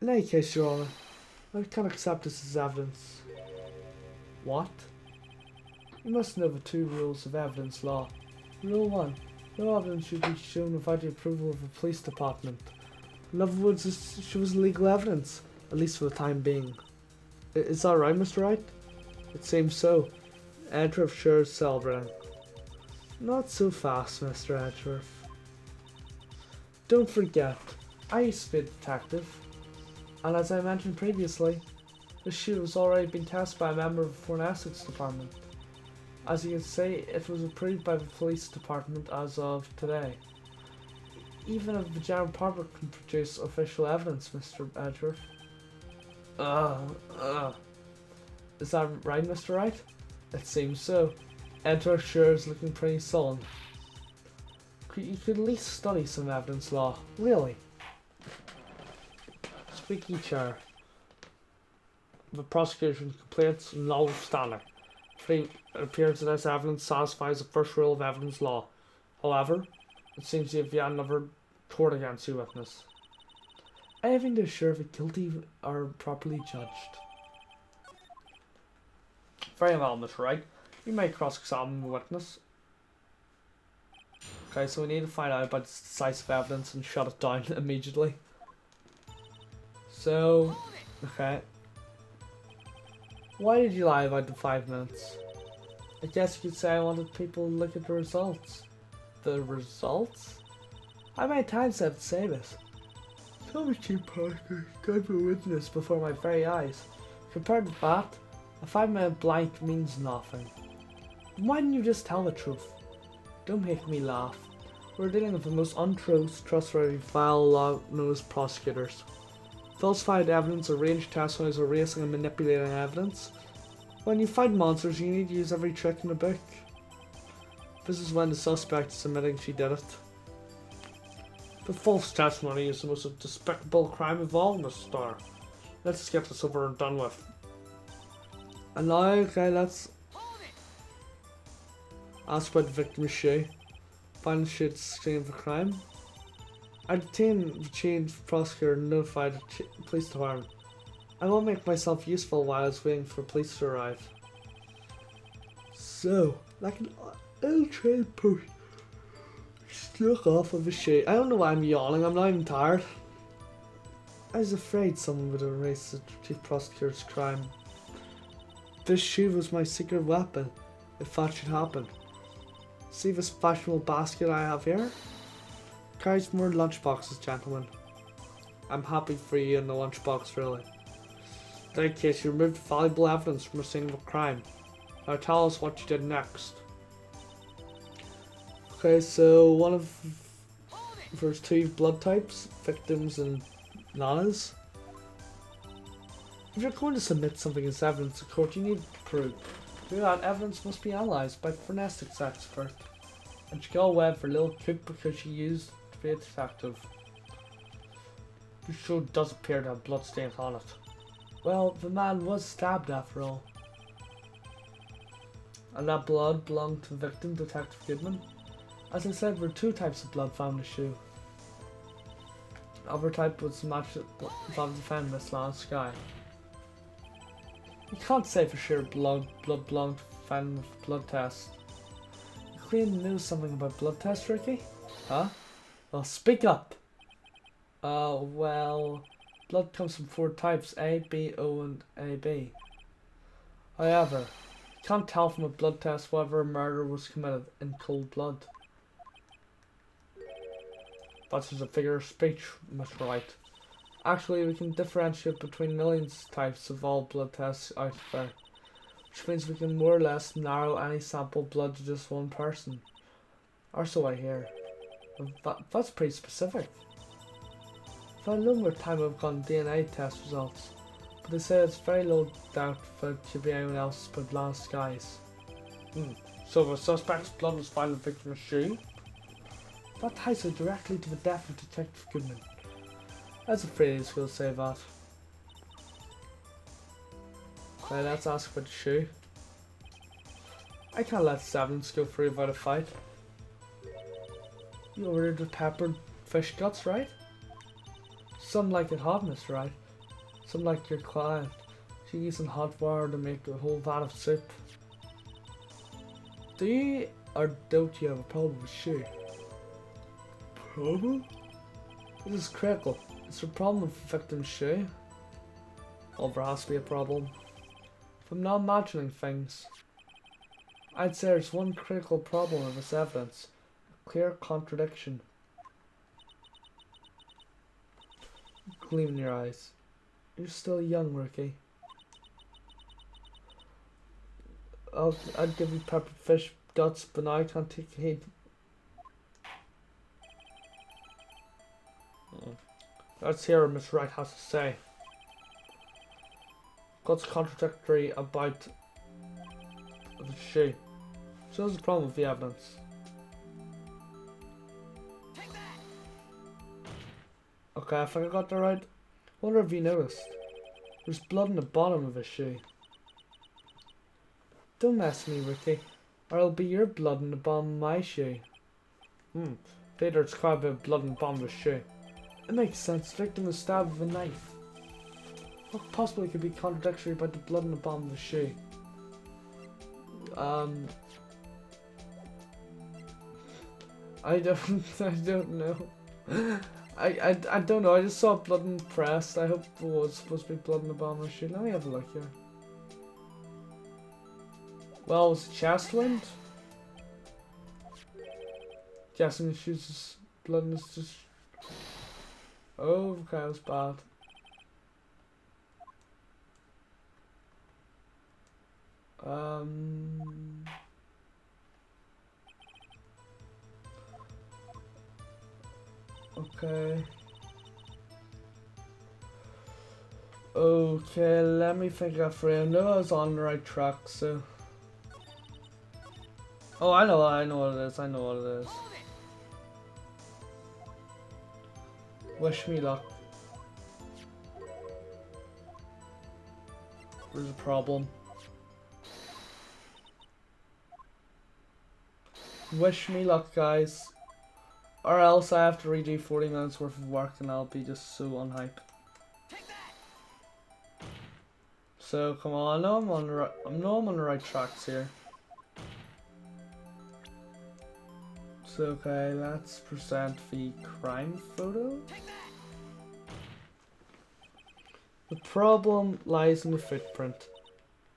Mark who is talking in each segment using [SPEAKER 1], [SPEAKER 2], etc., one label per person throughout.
[SPEAKER 1] In any case, Your Honour, I can't accept this as evidence. What? You must know the two rules of evidence law. Rule 1. No evidence should be shown without the approval of the police department. In other words, this shows legal evidence, at least for the time being. Is that right, Mr. Wright? It seems so. Edgeworth sure is celebrating. Not so fast, Mr. Edgeworth. Don't forget, I used to be a detective, and as I mentioned previously, the shoe has already been tested by a member of the forensics department. As you can see, it was approved by the police department as of today. Even if the general public can produce official evidence, Mr. Edgeworth. Is that right, Mr. Wright? It seems so. Edgeworth sure is looking pretty sullen. You could at least study some evidence law, really. Squeaky chair. The prosecution's complaints notwithstanding. It appears that this evidence satisfies the first rule of evidence law. However, it seems you have yet another tort against you witness. Anything to assure the guilty are properly judged. Very well, Mr. Wright. You may cross-examine the witness. Okay, so we need to find out about decisive evidence and shut it down immediately. So, okay. Why did you lie about the 5 minutes? I guess you could say I wanted people to look at the results. The results? How many times have I to say this? Tell me, Chief Prosecutor, gave a witness before my very eyes. Compared to that, a 5-minute blank means nothing. Why didn't you just tell the truth? Don't make me laugh. We're dealing with the most untrustworthy, vile, law-nosed prosecutors. Falsified evidence, arranged testimonies, erasing and manipulating evidence. When you find monsters, you need to use every trick in the book. This is when the suspect is admitting she did it. The false testimony is the most despicable crime of all, Miss Starr. Let's just get this over and done with. And now, okay, let's ask about the victim's shoe. Find the shoe at the scene of the crime. I detained the chief prosecutor and notified the police department. I won't make myself useful while I was waiting for police to arrive. So, like an ill-trained post, struck off of a shoe. I don't know why I'm yawning, I'm not even tired. I was afraid someone would erase the chief prosecutor's crime. This shoe was my secret weapon, if that should happen. See this fashionable basket I have here? Carries more lunchboxes, gentlemen. I'm happy for you in the lunchbox, really. In that case, you removed valuable evidence from a scene of a crime. Now tell us what you did next. Okay, so one of there's 2 blood types, victims and Lana's. If you're going to submit something as evidence to court, you need proof. To do that, evidence must be analysed by a forensics expert. And she got away for a little cook because she used to be a detective. The shoe does appear to have bloodstains on it. Well, the man was stabbed after all. And that blood belonged to the victim, Detective Goodman. As I said, there were 2 types of blood found in the shoe. The other type was matched with the defendant, Miss Lana Skye. You can't say for sure blood belonged to the defendant with blood test. You claim to know something about blood tests, Ricky? Huh? Well, speak up! Well, blood comes from 4 types, A, B, O, and AB. However, you can't tell from a blood test whether a murder was committed in cold blood. That's just a figure of speech, Mr. Wright. Actually, we can differentiate between millions of types of all blood tests out there, which means we can more or less narrow any sample blood to just one person. Or so I hear. That's pretty specific. If I had a little more time, I've gotten DNA test results, but they say it's very low doubt that it could be anyone else but Lana Skye's. So the suspect's blood was found in the victim's shoe? That ties her directly to the death of Detective Goodman. I was afraid he was going to say that. Okay, let's ask about the shoe. I can't let this evidence go free without a fight. You ordered the peppered fish guts, right? Some like it hot, Mr. Wright. Something like your client. She using hot water to make a whole vat of soup. Do you or don't you have a problem with she? Problem? This is critical. Is there a problem with victim she? Well, there has to be a problem. If I'm not imagining things, I'd say there's one critical problem with this evidence. A clear contradiction. Gleam in your eyes. You're still young, rookie. I'd give you peppered fish guts, but now I can't take a hit. Let's hear what Miss Wright has to say. What's contradictory about the she? So there's a problem with the evidence. Okay, I think I got that right. Wonder if you noticed. There's blood in the bottom of his shoe. Don't mess with me, Ricky, or it'll be your blood in the bottom of my shoe. Later it's quite a bit of blood in the bottom of his shoe. It makes sense. The victim was stabbed with a knife. What possibly could be contradictory about the blood in the bottom of the shoe? I don't know. I don't know. I just saw blood in the press. I hope it was supposed to be blood in the bottom of the shoe. Let me have a look here. Well, was the chest wound? Guessing the shoes is blood and it's just. Oh, okay, that was bad. Okay. Okay, let me think that through. I know I was on the right track, so. Oh, I know what it is. I know what it is. Wish me luck. There's a problem. Wish me luck, guys. Or else I have to redo 40 minutes worth of work and I'll be just so unhyped. So come on, I know I'm on the right tracks here. So okay, let's present the crime photo. The problem lies in the footprint.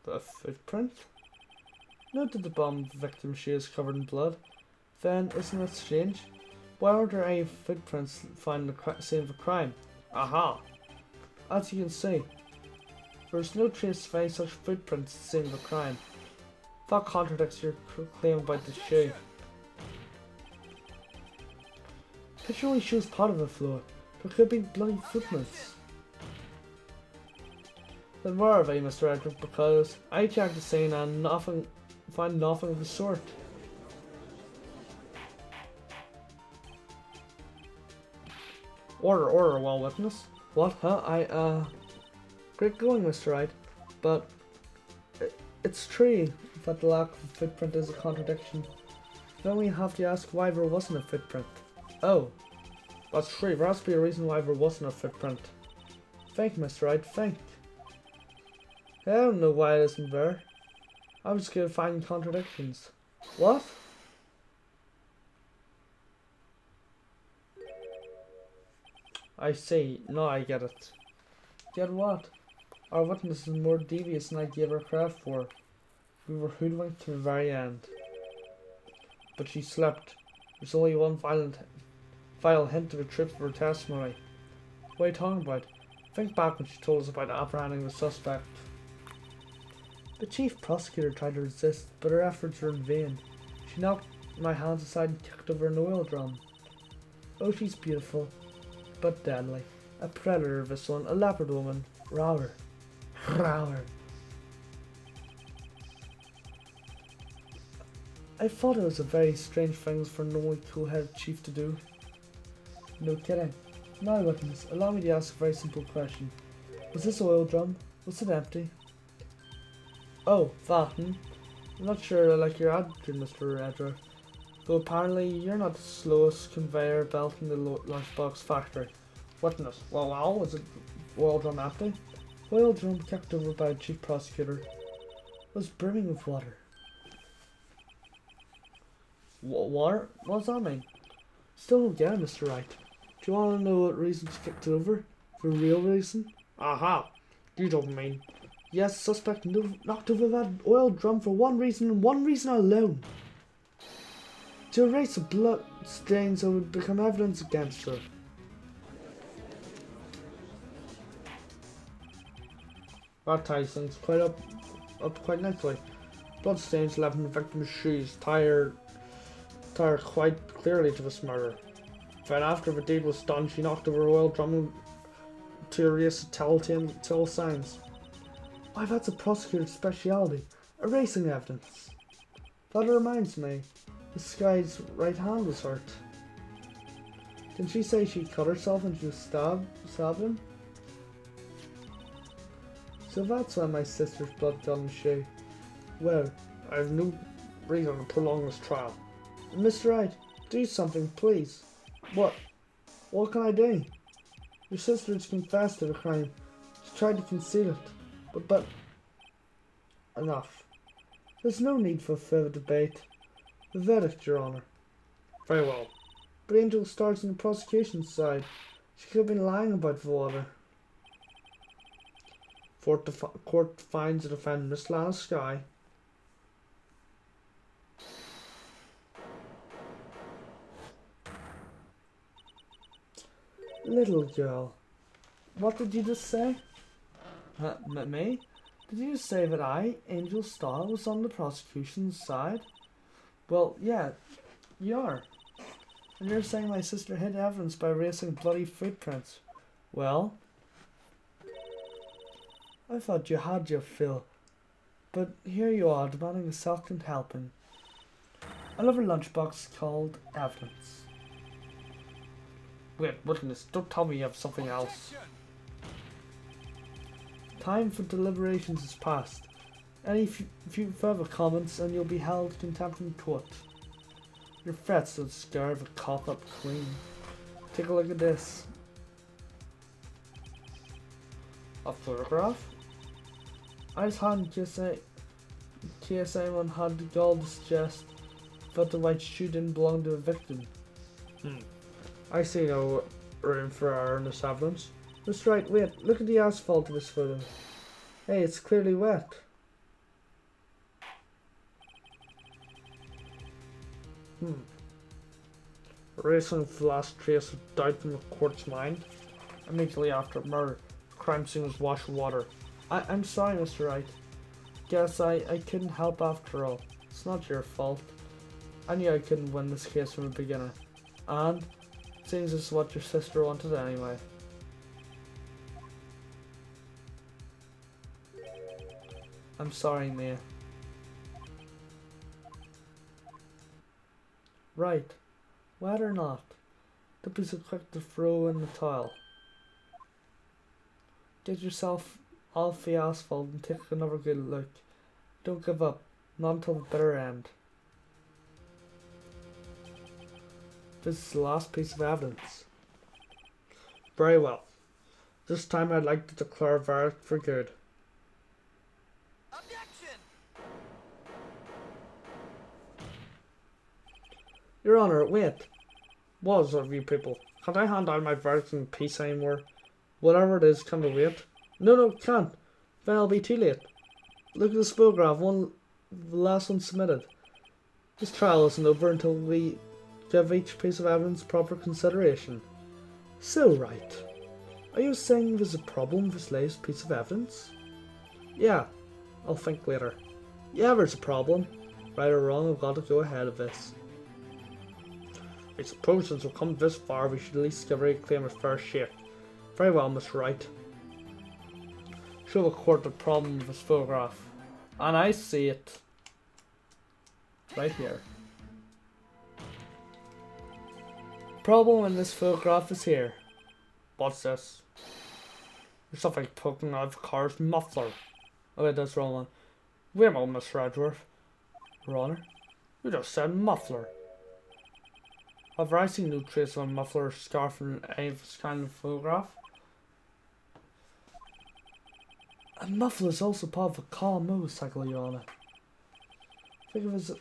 [SPEAKER 1] The footprint? Note that the bottom of the victim's shoe is covered in blood. Then, isn't that strange? Why aren't there any footprints found in the scene of a crime? Aha! As you can see, there's no trace of any such footprints at the scene of a crime. That contradicts your claim about the shoe. The picture only shows part of the floor. There could be bloody footprints. Then where are they, Mr. Edward? Because I checked the scene and found nothing of the sort. Order, well witness. What, huh? Great going, Mr. Wright. But it's true that the lack of a footprint is a contradiction. Then we have to ask why there wasn't a footprint. Oh, that's true. There has to be a reason why there wasn't a footprint. Think, Mr. Wright, think. I don't know why it isn't there. I'm just good at finding contradictions. What? I see. No, I get it. Get what? Our witness is more devious than I gave her credit for. We were hoodwinked to the very end. But she slept. There's only one final hint of a truth for her testimony. What are you talking about? Think back when she told us about apprehending the suspect. The Chief Prosecutor tried to resist, but her efforts were in vain. She knocked my hands aside and kicked over an oil drum. Oh, she's beautiful, but deadly. A predator, this one, a leopard woman. Rower. Rower. I thought it was a very strange thing for a normally cool-headed chief to do. No kidding. Now, witness, allow me to ask a very simple question. Was this oil drum? Was it empty? Oh, that, I'm not sure I like your attitude, Mr. Edward. Though apparently you're not the slowest conveyor belt in the lunchbox factory. Witness, well, was it oil drum empty? oil drum kicked over by the Chief Prosecutor was brimming with water. Water? What does that mean? Still don't get it, Mr. Wright. Do you want to know what reason she kicked it over? For a real reason? Aha! You don't mean. Yes, suspect knocked over that oil drum for one reason and one reason alone. To erase the blood stains that would become evidence against her. That ties things up quite nicely. Blood stains left in the victim's shoes tie quite clearly to this murder. Then after the deed was done, she knocked over oil drum to erase the telltale signs. Why, that's a prosecutor's speciality, erasing evidence. That reminds me, Miss Skye's right hand was hurt. Didn't she say she cut herself and she was stabbed him? So that's why my sister's blood got on the shoe. Well, I have no reason to prolong this trial. Mr. Wright, do something, please. What? What can I do? Your sister has confessed to the crime. She tried to conceal it. But... Enough. There's no need for further debate. The verdict, Your Honour. Very well. But Angel starts on the prosecution's side. She could have been lying about the water. Court finds the defendant, Miss Lana Skye. Little girl, what did you just say? Me? Did you just say that I, Angel Starr, was on the prosecution's side? Well, yeah, you are. And you're saying my sister hid evidence by erasing bloody footprints. Well, I thought you had your fill. But here you are, demanding a second helping. Another lunchbox called evidence. Wait, witness, don't tell me you have something else. Time for deliberations has passed. Any few further comments and you'll be held in contempt in court. Your threats don't scare the cock up clean. Take a look at this. A photograph? I just hadn't just in case anyone had the gall to suggest that the white shoe didn't belong to the victim. I see no room for error in this evidence. Mr. Wright, wait, look at the asphalt of this photo. Hey, it's clearly wet. Erasing the last trace of doubt from the court's mind. Immediately after murder, the crime scene was washed with water. I'm sorry, Mr. Wright. Guess I couldn't help after all. It's not your fault. I knew I couldn't win this case from the beginning. And it seems this is what your sister wanted anyway. I'm sorry, Mia. Right. Wet or not, don't be so quick to throw in the towel. Get yourself off the asphalt and take another good look. Don't give up, not until the bitter end. This is the last piece of evidence. Very well. This time I'd like to declare a verdict for good.
[SPEAKER 2] Objection!
[SPEAKER 1] Your Honour, wait. What is it, you people? Can't I hand down my verdict in peace anymore? Whatever it is, can we wait? No, can't. Then I'll be too late. Look at this photograph, the last one submitted. This trial isn't over until we give each piece of evidence proper consideration. So, right. Are you saying there's a problem with this latest piece of evidence? Yeah, I'll think later. Yeah, there's a problem. Right or wrong, I've got to go ahead of this. I suppose since we've come this far, we should at least give every claim a fair shake. Very well, Miss Wright. Show the court the problem with this photograph. And I see it. Right here. Problem in this photograph is here. What's this? There's something poking out of the car's muffler. Oh wait, that's the wrong one. Wait a moment, Miss Redworth. Your Honour, you just said muffler. Have I seen no trace of a muffler or scarf in any of this kind of photograph? A muffler is also part of a car motorcycle, Your Honor. Think of it as a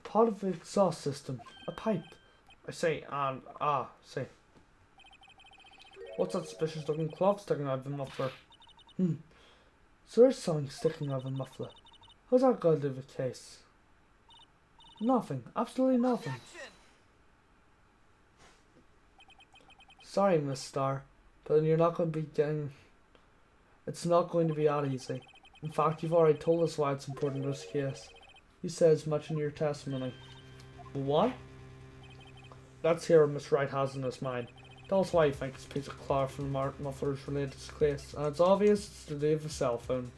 [SPEAKER 1] part of the exhaust system. A pipe. I say, and say. What's that suspicious looking cloth sticking out of the muffler? So there's something sticking out of the muffler. How's that got to do with the case? Nothing. Absolutely nothing. Sorry, Miss Starr, but you're not going to be getting... It's not going to be that easy. In fact, you've already told us why it's important to this case. You said as much in your testimony. What? Let's hear what Miss Wright has in his mind. Tell us why you think this piece of cloth from the muffler is related to this case. And it's obvious it's to do with a cell phone.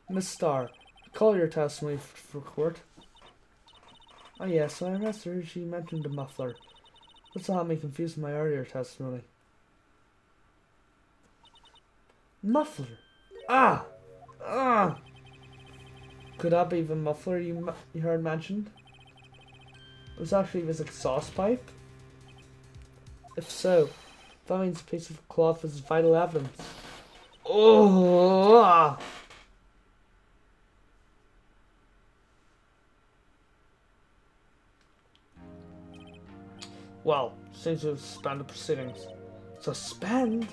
[SPEAKER 1] Miss Starr, call your testimony for court. Oh yes, when I arrested her, she mentioned the muffler. That's what had me confused with my earlier testimony. Muffler? Could that be the muffler you heard mentioned? It was actually this exhaust pipe? If so, that means a piece of cloth is vital evidence. Oh! Well, seems to have suspended proceedings. Suspend?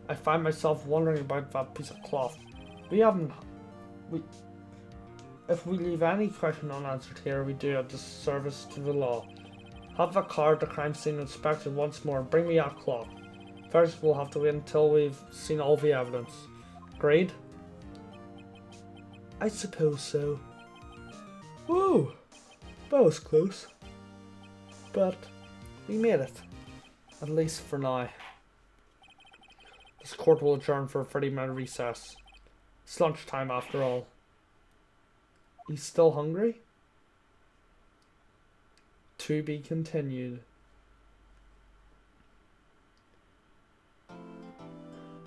[SPEAKER 1] I find myself wondering about that piece of cloth. If we leave any question unanswered here, we do a disservice to the law. Have the car at the crime scene inspected once more and bring me that cloth. First, we'll have to wait until we've seen all the evidence. Agreed? I suppose so. Woo! That was close. But we made it. At least for now. This court will adjourn for a 30-minute recess. It's lunchtime after all. He's still hungry? To be continued.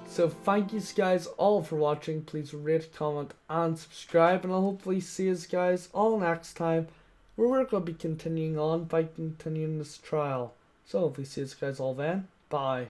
[SPEAKER 1] So thank you guys all for watching. Please rate, comment and subscribe, and I'll hopefully see you guys all next time, where we're going to be continuing on by continuing this trial. So hopefully see you guys all then. Bye.